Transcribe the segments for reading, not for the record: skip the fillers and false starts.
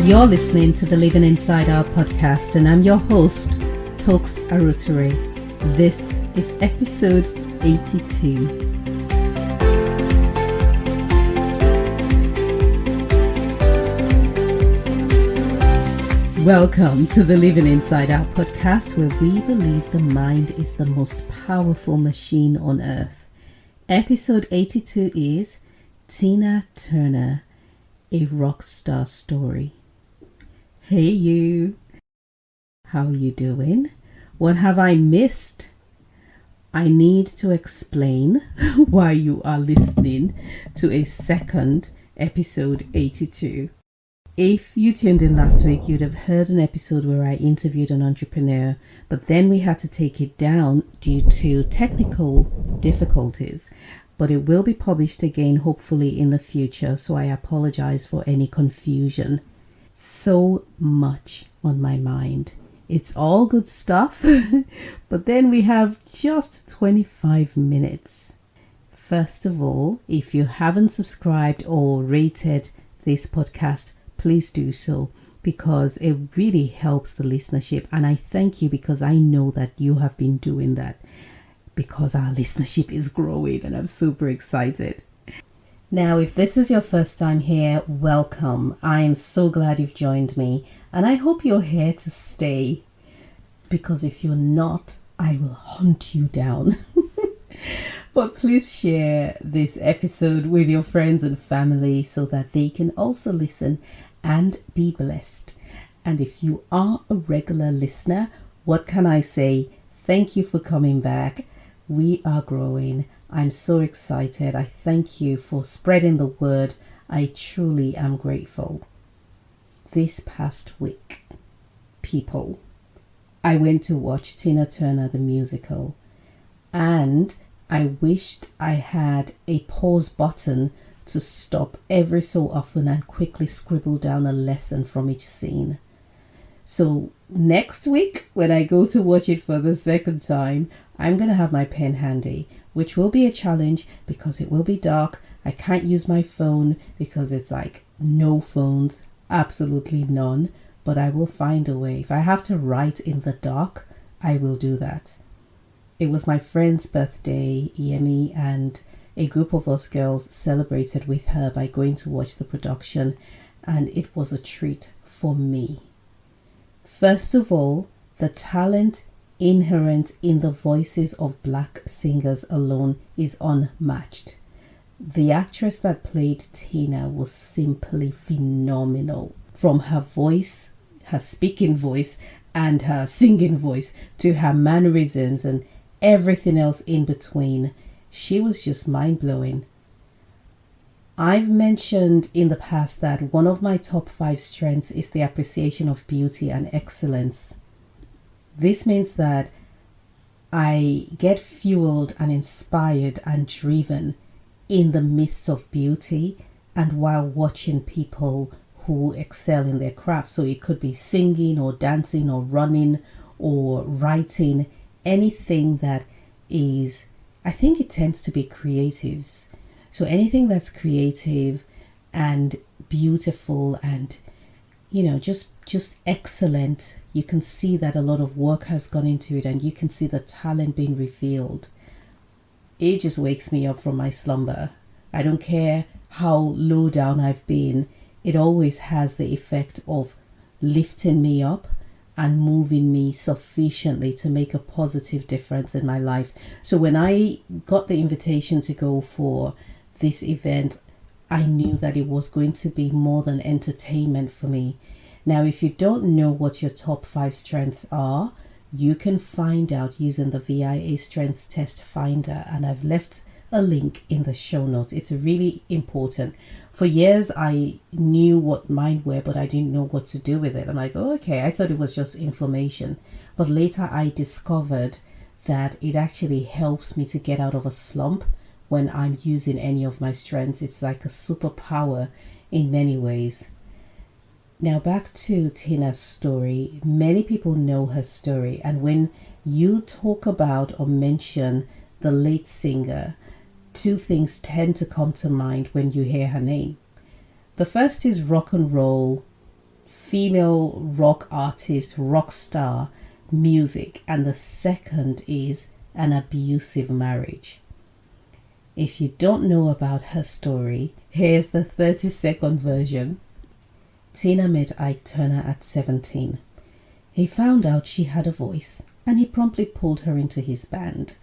You're listening to the Living Inside Our podcast, and I'm your host, Toks Arutere. This is episode 82. Welcome to the Living Inside Our podcast, where we believe the mind is the most powerful machine on earth. Episode 82 is Tina Turner, a rock star story. Hey you, how are you doing? What have I missed? I need to explain why you are listening to a second episode 82. If you tuned in last week, you'd have heard an episode where I interviewed an entrepreneur, but then we had to take it down due to technical difficulties. But it will be published again, hopefully in the future, so I apologize for any confusion. So much on my mind. It's all good stuff, but then we have just 25 minutes. First of all, if you haven't subscribed or rated this podcast, please do so, because it really helps the listenership, and I thank you because I know that you have been doing that, because our listenership is growing and I'm super excited. Now, if this is your first time here, welcome. I'm so glad you've joined me, and I hope you're here to stay, because if you're not, I will hunt you down. But please share this episode with your friends and family so that they can also listen and be blessed. And if you are a regular listener, what can I say? Thank you for coming back. We are growing. I'm so excited. I thank you for spreading the word. I truly am grateful. This past week, people, I went to watch Tina Turner the musical, and I wished I had a pause button to stop every so often and quickly scribble down a lesson from each scene. So next week, when I go to watch it for the second time, I'm going to have my pen handy, which will be a challenge because it will be dark. I can't use my phone because it's like no phones, absolutely none, but I will find a way. If I have to write in the dark, I will do that. It was my friend's birthday, Yemi, and a group of us girls celebrated with her by going to watch the production, and it was a treat for me. First of all, the talent inherent in the voices of black singers alone is unmatched. The actress that played Tina was simply phenomenal. From her voice, her speaking voice, and her singing voice, to her mannerisms and everything else in between, she was just mind-blowing. I've mentioned in the past that one of my top 5 strengths is the appreciation of beauty and excellence. This means that I get fueled and inspired and driven in the midst of beauty and while watching people who excel in their craft. So it could be singing or dancing or running or writing, anything that is, I think it tends to be creatives. So anything that's creative and beautiful and, you know, just excellent, you can see that a lot of work has gone into it and you can see the talent being revealed. It just wakes me up from my slumber. I don't care how low down I've been. It always has the effect of lifting me up and moving me sufficiently to make a positive difference in my life. So when I got the invitation to go for this event, I knew that it was going to be more than entertainment for me. Now, if you don't know what your top 5 strengths are, you can find out using the VIA Strengths Test Finder, and I've left a link in the show notes. It's really important. For years, I knew what mine were, but I didn't know what to do with it. I'm like, oh, okay, I thought it was just information. But later I discovered that it actually helps me to get out of a slump when I'm using any of my strengths. It's like a superpower in many ways. Now back to Tina's story. Many people know her story, and when you talk about or mention the late singer, two things tend to come to mind when you hear her name. The first is rock and roll female rock artist, rock star music, and the second is an abusive marriage. If you don't know about her story, here's the 30-second version. Tina met Ike Turner at 17. He found out she had a voice and he promptly pulled her into his band.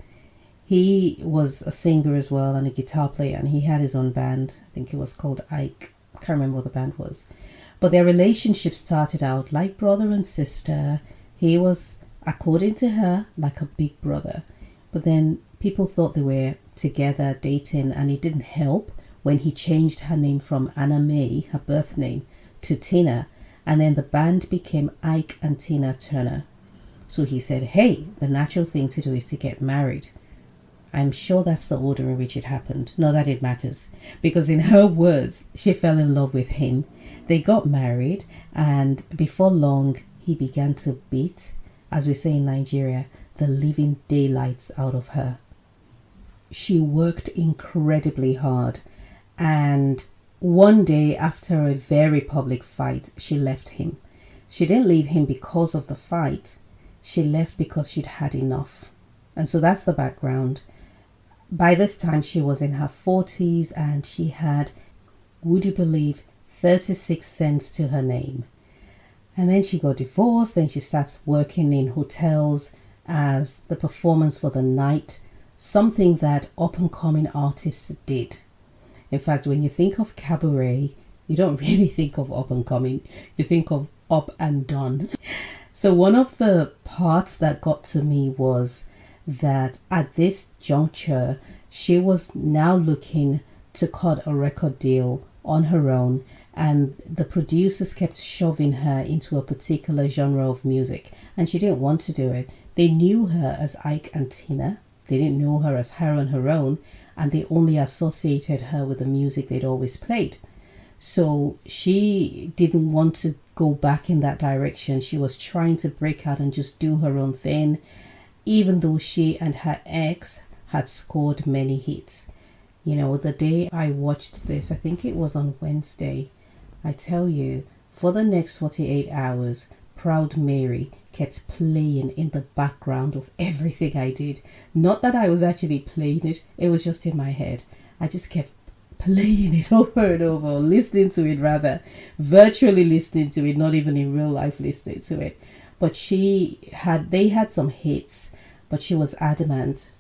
He was a singer as well and a guitar player, and he had his own band. I think it was called Ike. I can't remember what the band was. But their relationship started out like brother and sister. He was, according to her, like a big brother. But then people thought they were together dating, and it didn't help when he changed her name from Anna May, her birth name, to Tina. And then the band became Ike and Tina Turner. So he said, hey, the natural thing to do is to get married. I'm sure that's the order in which it happened. Not that it matters. Because in her words, she fell in love with him. They got married, and before long, he began to beat, as we say in Nigeria, the living daylights out of her. She worked incredibly hard, and one day after a very public fight, she left him. She didn't leave him because of the fight. She left because she'd had enough. And so that's the background. By this time, she was in her 40s and she had, would you believe, 36 cents to her name. And then she got divorced. Then she starts working in hotels as the performance for the night, something that up-and-coming artists did. In fact, when you think of cabaret, you don't really think of up-and-coming. You think of up and done. So one of the parts that got to me was that at this juncture, she was now looking to cut a record deal on her own, and the producers kept shoving her into a particular genre of music, and she didn't want to do it. They knew her as Ike and Tina. They didn't know her as her on her own, and they only associated her with the music they'd always played. So she didn't want to go back in that direction. She was trying to break out and just do her own thing, even though she and her ex had scored many hits. You know, the day I watched this, I think it was on Wednesday, I tell you, for the next 48 hours, Proud Mary kept playing in the background of everything I did. Not that I was actually playing it, it was just in my head. I just kept playing it over and over, listening to it rather, virtually listening to it, not even in real life listening to it. But they had some hits, but she was adamant.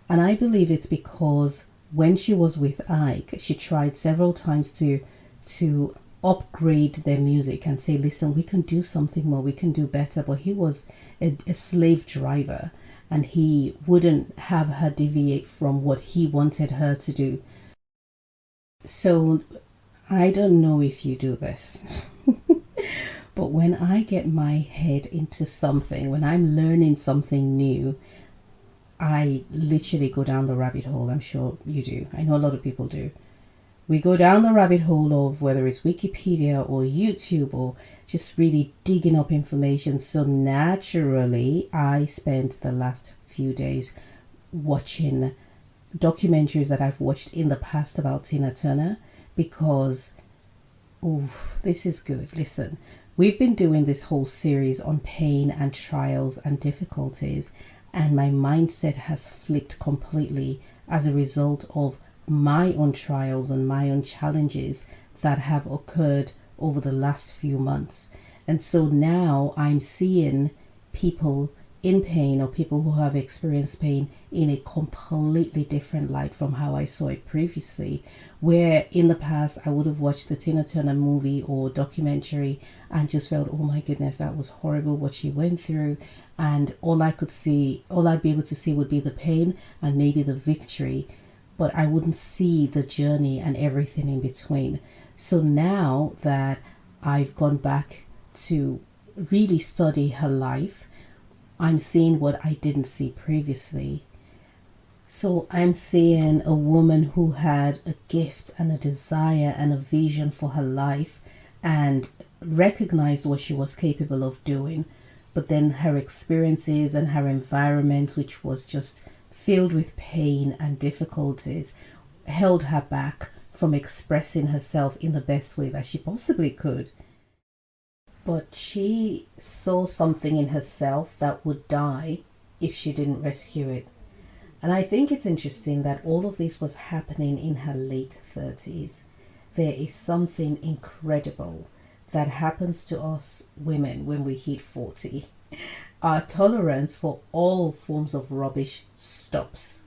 And I believe it's because when she was with Ike, she tried several times to upgrade their music and say, listen, we can do something more, we can do better. But he was a slave driver, and he wouldn't have her deviate from what he wanted her to do. So I don't know if you do this, but when I get my head into something, when I'm learning something new, I literally go down the rabbit hole. I'm sure you do. I know a lot of people do. We go down the rabbit hole of whether it's Wikipedia or YouTube or just really digging up information. So naturally, I spent the last few days watching documentaries that I've watched in the past about Tina Turner, because this is good. Listen, we've been doing this whole series on pain and trials and difficulties, and my mindset has flipped completely as a result of my own trials and my own challenges that have occurred over the last few months. And so now I'm seeing people in pain, or people who have experienced pain, in a completely different light from how I saw it previously, where in the past I would have watched the Tina Turner movie or documentary and just felt, oh my goodness, that was horrible what she went through, and all I'd be able to see would be the pain and maybe the victory, but I wouldn't see the journey and everything in between. So now that I've gone back to really study her life, I'm seeing what I didn't see previously. So I'm seeing a woman who had a gift and a desire and a vision for her life and recognized what she was capable of doing. But then her experiences and her environment, which was just filled with pain and difficulties, held her back from expressing herself in the best way that she possibly could. but she saw something in herself that would die if she didn't rescue it. And I think it's interesting that all of this was happening in her late 30s. There is something incredible that happens to us women when we hit 40. Our tolerance for all forms of rubbish stops.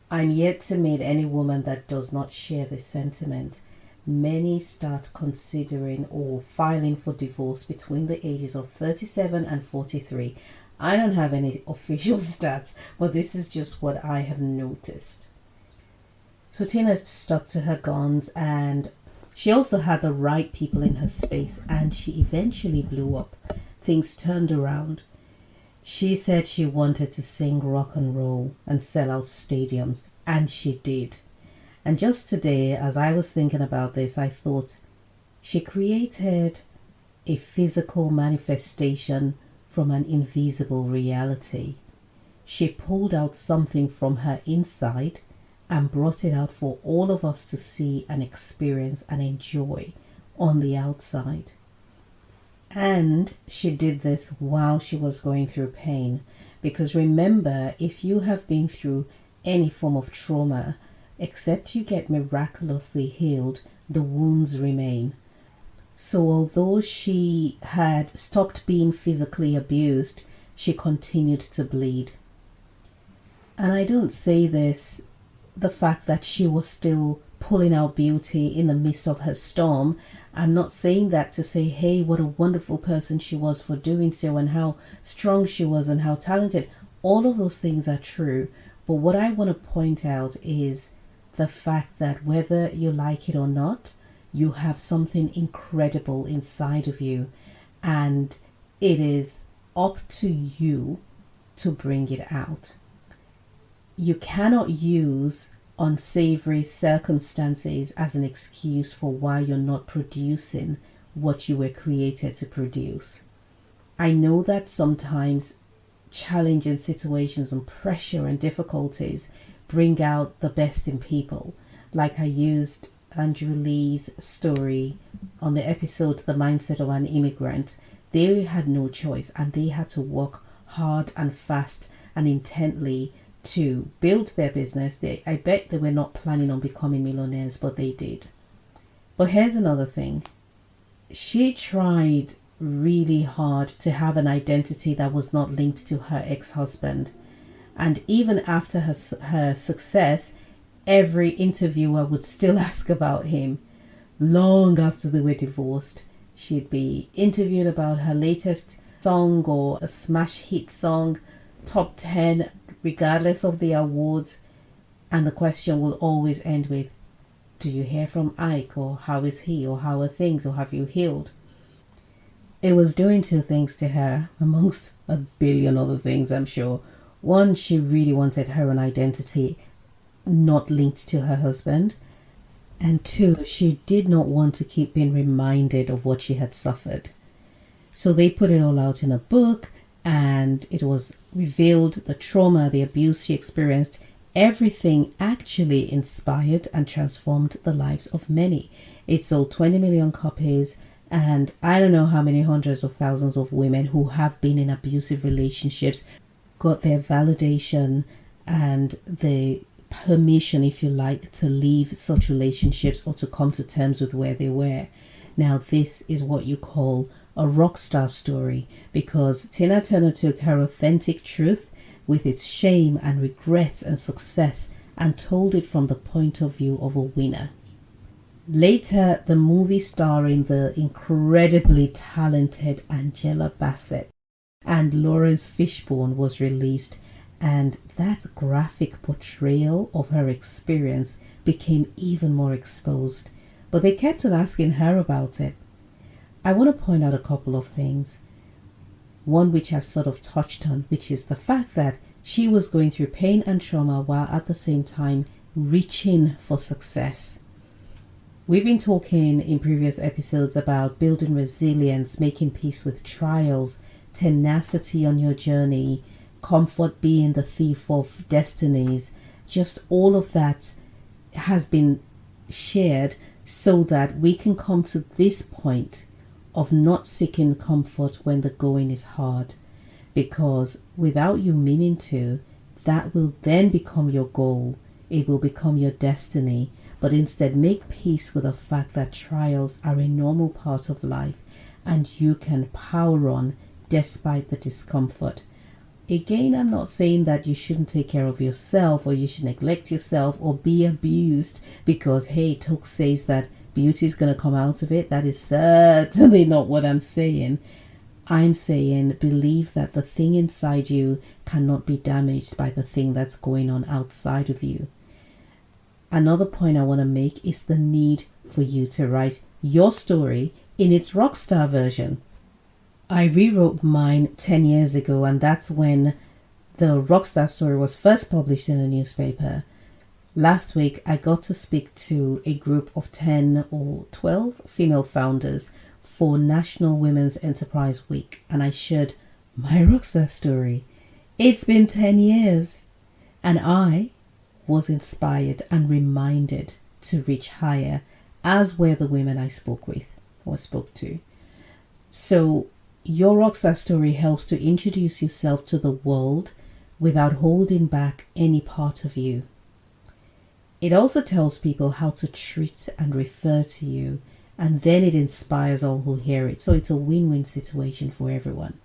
I'm yet to meet any woman that does not share this sentiment. Many start considering or filing for divorce between the ages of 37 and 43. I don't have any official stats, but this is just what I have noticed. So Tina stuck to her guns, and she also had the right people in her space, and she eventually blew up. Things turned around. She said she wanted to sing rock and roll and sell out stadiums, and she did. And just today, as I was thinking about this, I thought she created a physical manifestation from an invisible reality. She pulled out something from her inside and brought it out for all of us to see and experience and enjoy on the outside. And she did this while she was going through pain. Because remember, if you have been through any form of trauma, except you get miraculously healed, the wounds remain. So although she had stopped being physically abused, she continued to bleed. And I don't say this, the fact that she was still pulling out beauty in the midst of her storm. I'm not saying that to say, hey, what a wonderful person she was for doing so, and how strong she was and how talented. All of those things are true. But what I want to point out is the fact that whether you like it or not, you have something incredible inside of you, and it is up to you to bring it out. You cannot use unsavory circumstances as an excuse for why you're not producing what you were created to produce. I know that sometimes challenging situations and pressure and difficulties bring out the best in people. Like I used Andrew Lee's story on the episode The Mindset of an Immigrant. They had no choice, and they had to work hard and fast and intently to build their business. I bet they were not planning on becoming millionaires, but they did. But here's another thing. She tried really hard to have an identity that was not linked to her ex-husband. And even after her success, every interviewer would still ask about him. Long after they were divorced, she'd be interviewed about her latest song or a smash hit song, top 10, regardless of the awards, and the question will always end with, do you hear from Ike, or how is he, or how are things, or have you healed? It was doing two things to her, amongst a billion other things, I'm sure. One, she really wanted her own identity not linked to her husband, and two, she did not want to keep being reminded of what she had suffered. So they put it all out in a book, and it was revealed the trauma, the abuse she experienced. Everything actually inspired and transformed the lives of many. It sold 20 million copies, and I don't know how many hundreds of thousands of women who have been in abusive relationships got their validation and the permission, if you like, to leave such relationships or to come to terms with where they were. Now, this is what you call a rock star story, because Tina Turner took her authentic truth with its shame and regrets and success and told it from the point of view of a winner. Later, the movie starring the incredibly talented Angela Bassett and Lawrence Fishburne was released, and that graphic portrayal of her experience became even more exposed. But they kept on asking her about it. I want to point out a couple of things. One which I've sort of touched on, which is the fact that she was going through pain and trauma while at the same time reaching for success. We've been talking in previous episodes about building resilience, making peace with trials, tenacity on your journey, comfort being the thief of destinies. Just all of that has been shared so that we can come to this point of not seeking comfort when the going is hard, because without you meaning to, that will then become your goal. It will become your destiny. But instead, make peace with the fact that trials are a normal part of life and you can power on despite the discomfort. Again, I'm not saying that you shouldn't take care of yourself or you should neglect yourself or be abused because, hey, Took says that beauty is going to come out of it. That is certainly not what I'm saying. I'm saying believe that the thing inside you cannot be damaged by the thing that's going on outside of you. Another point I want to make is the need for you to write your story in its rockstar version. I rewrote mine 10 years ago, and that's when the rockstar story was first published in a newspaper. Last week, I got to speak to a group of 10 or 12 female founders for National Women's Enterprise Week, and I shared my rockstar story. It's been 10 years, and I was inspired and reminded to reach higher, as were the women I spoke with or spoke to. So your rockstar story helps to introduce yourself to the world without holding back any part of you. It also tells people how to treat and refer to you, and then it inspires all who hear it. So it's a win-win situation for everyone.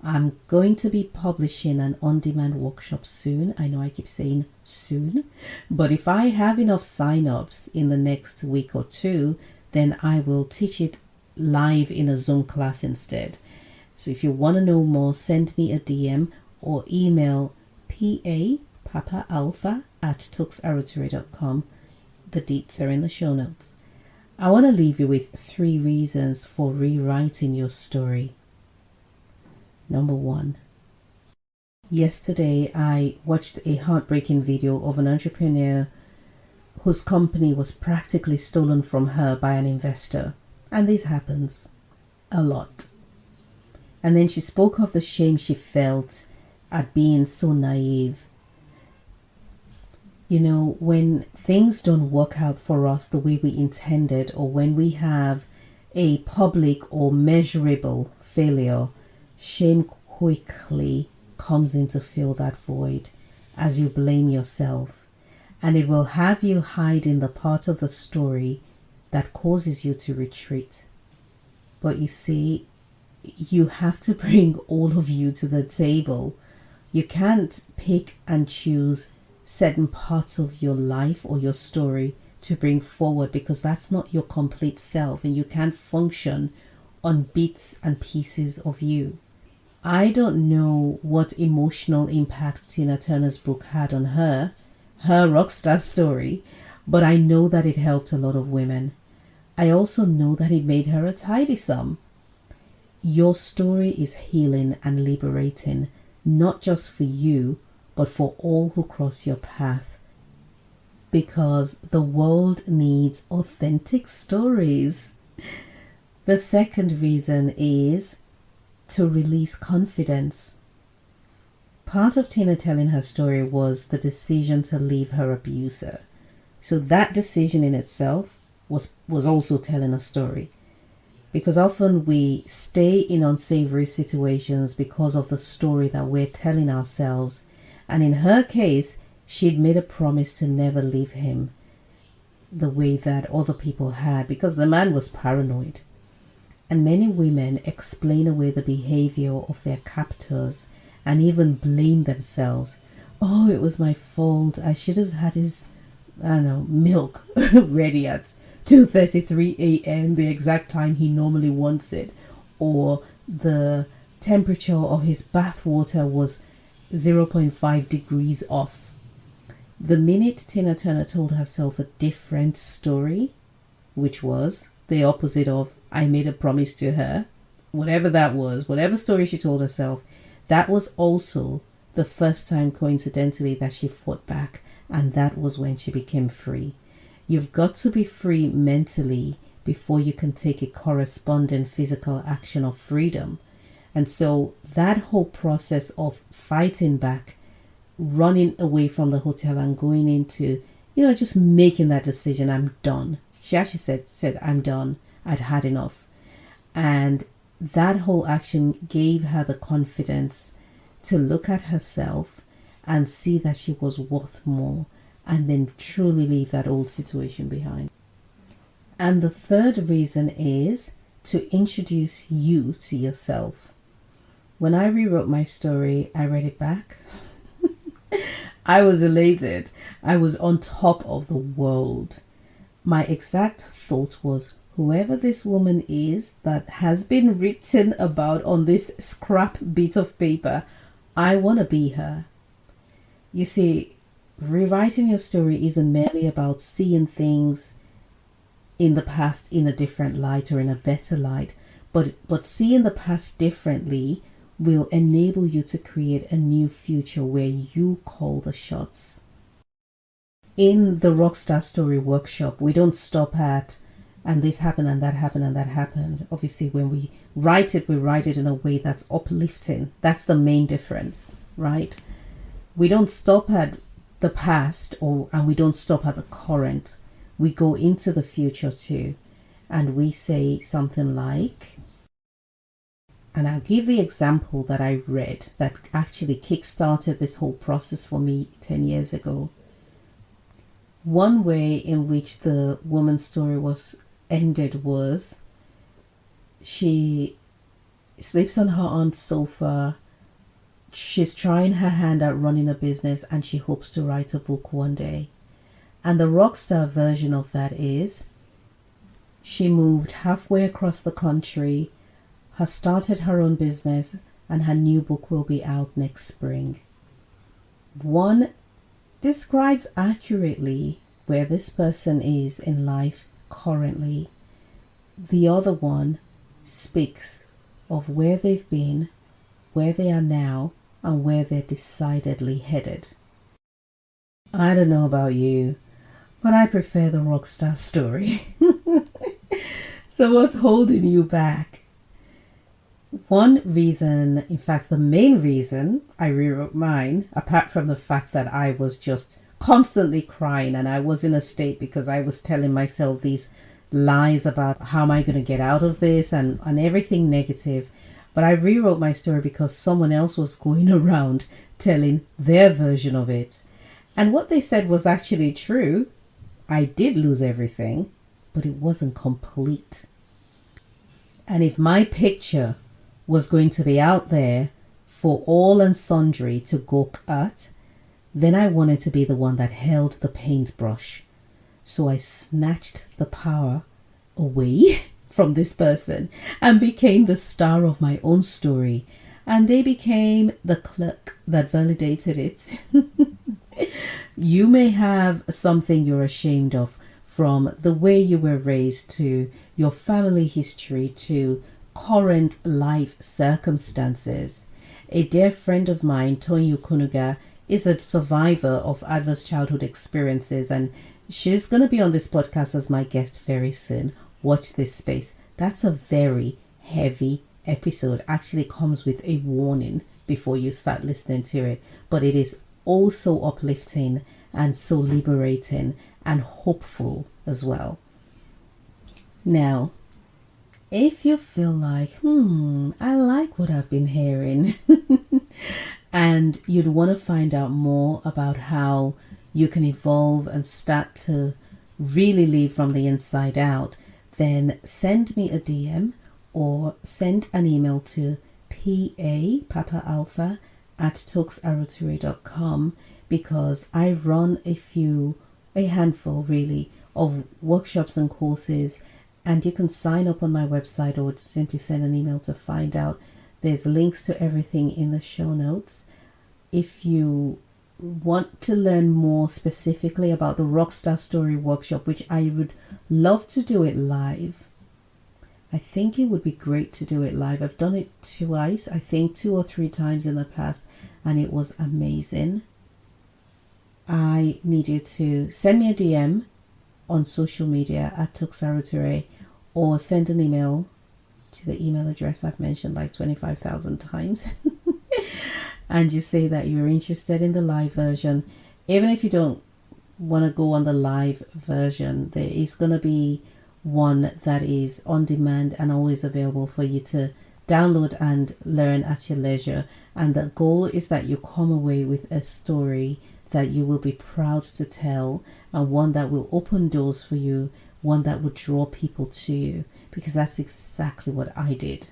I'm going to be publishing an on-demand workshop soon. I know I keep saying soon, but if I have enough sign-ups in the next week or two, then I will teach it live in a Zoom class instead. So if you want to know more, send me a DM or email papaalpha@tuxarotary.com. The deets are in the show notes. I want to leave you with 3 reasons for rewriting your story. Number 1. Yesterday, I watched a heartbreaking video of an entrepreneur whose company was practically stolen from her by an investor. And this happens a lot. And then she spoke of the shame she felt at being so naive. You know, when things don't work out for us the way we intended, or when we have a public or measurable failure, shame quickly comes in to fill that void as you blame yourself. And it will have you hide in the part of the story that causes you to retreat. But you see, you have to bring all of you to the table. You can't pick and choose certain parts of your life or your story to bring forward, because that's not your complete self, and you can't function on bits and pieces of you. I don't know what emotional impact Tina Turner's book had on her rockstar story, but I know that it helped a lot of women. I also know that it made her a tidy-some. Your story is healing and liberating, not just for you, but for all who cross your path. Because the world needs authentic stories. The second reason is to release confidence. Part of Tina telling her story was the decision to leave her abuser. So that decision in itself was also telling a story. Because often we stay in unsavory situations because of the story that we're telling ourselves. And in her case, she'd made a promise to never leave him the way that other people had, because the man was paranoid. And many women explain away the behavior of their captors and even blame themselves. Oh, it was my fault. I should have had his, milk ready at 2:33 a.m., the exact time he normally wants it. Or the temperature of his bath water was 0.5 degrees off. The minute Tina Turner told herself a different story, which was the opposite of I made a promise to her, whatever that was, whatever story she told herself, that was also the first time, coincidentally, that she fought back, and that was when she became free. You've got to be free mentally before you can take a corresponding physical action of freedom. And so that whole process of fighting back, running away from the hotel and going into, just making that decision, I'm done. She actually said, I'm done. I'd had enough. And that whole action gave her the confidence to look at herself and see that she was worth more, and then truly leave that old situation behind. And the third reason is to introduce you to yourself. When I rewrote my story, I read it back. I was elated. I was on top of the world. My exact thought was, whoever this woman is that has been written about on this scrap bit of paper, I want to be her. You see, rewriting your story isn't merely about seeing things in the past in a different light or in a better light, but seeing the past differently will enable you to create a new future where you call the shots. In the Rockstar Story workshop, we don't stop at and this happened and that happened and that happened. Obviously, when we write it in a way that's uplifting. That's the main difference, right? We don't stop at the past and we don't stop at the current. We go into the future too, and we say something like, and I'll give the example that I read that actually kickstarted this whole process for me 10 years ago. One way in which the woman's story was ended was she sleeps on her aunt's sofa. She's trying her hand at running a business and she hopes to write a book one day. And the rockstar version of that is she moved halfway across the country, has started her own business, and her new book will be out next spring. One describes accurately where this person is in life currently. The other one speaks of where they've been, where they are now, and where they're decidedly headed. I don't know about you, but I prefer the rockstar story. So what's holding you back? One reason, in fact, the main reason I rewrote mine, apart from the fact that I was just constantly crying and I was in a state because I was telling myself these lies about how am I going to get out of this and everything negative. But I rewrote my story because someone else was going around telling their version of it. And what they said was actually true. I did lose everything, but it wasn't complete. And if my picture was going to be out there for all and sundry to gawk at, then I wanted to be the one that held the paintbrush. So I snatched the power away from this person and became the star of my own story. And they became the clerk that validated it. You may have something you're ashamed of, from the way you were raised to your family history to current life circumstances. A dear friend of mine, Tony Okunuga, is a survivor of adverse childhood experiences, and she's going to be on this podcast as my guest very soon. Watch this space. That's a very heavy episode. Actually comes with a warning before you start listening to it, but it is also uplifting and so liberating and hopeful as well. Now, if you feel like, I like what I've been hearing and you'd want to find out more about how you can evolve and start to really live from the inside out, then send me a DM or send an email to papa@toxarotere.com, because I run a handful really of workshops and courses, and you can sign up on my website or simply send an email to find out. There's links to everything in the show notes. If you want to learn more specifically about the Rockstar Story workshop, which I would love to do it live. I think it would be great to do it live. I've done it twice, I think 2 or 3 times in the past, and it was amazing. I need you to send me a DM on social media @toxarotere, or send an email to the email address I've mentioned like 25,000 times. And you say that you're interested in the live version. Even if you don't want to go on the live version, there is going to be one that is on demand and always available for you to download and learn at your leisure. And the goal is that you come away with a story that you will be proud to tell, and one that will open doors for you, one that will draw people to you, because that's exactly what I did.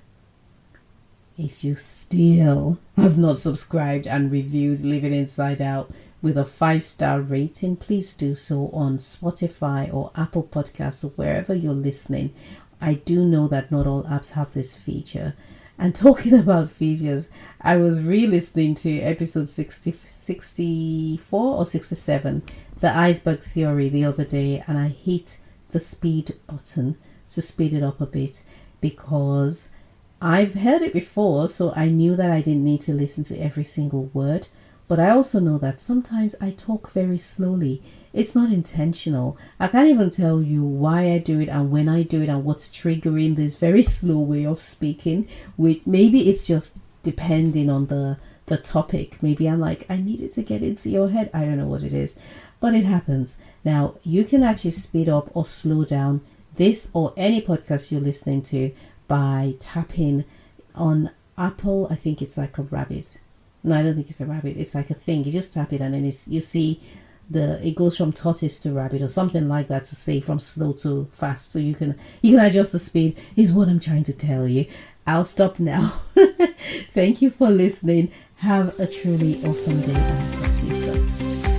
If you still have not subscribed and reviewed Living Inside Out with a 5-star rating, please do so on Spotify or Apple Podcasts or wherever you're listening. I do know that not all apps have this feature. And talking about features, I was re-listening to episode 64 or 67, the iceberg theory, the other day, and I hit the speed button to speed it up a bit, because I've heard it before, so I knew that I didn't need to listen to every single word. But I also know that sometimes I talk very slowly. It's not intentional. I can't even tell you why I do it and when I do it and what's triggering this very slow way of speaking. Which maybe it's just depending on the topic. Maybe I'm like, I needed to get into your head. I don't know what it is, but it happens. Now, you can actually speed up or slow down this or any podcast you're listening to by tapping on Apple. I think it's like a rabbit. No, I don't think it's a rabbit. It's like a thing. You just tap it and then you see it goes from tortoise to rabbit or something like that, to say from slow to fast. So you can adjust the speed, is what I'm trying to tell you. I'll stop now. Thank you for listening. Have a truly awesome day, and I'll talk to you soon.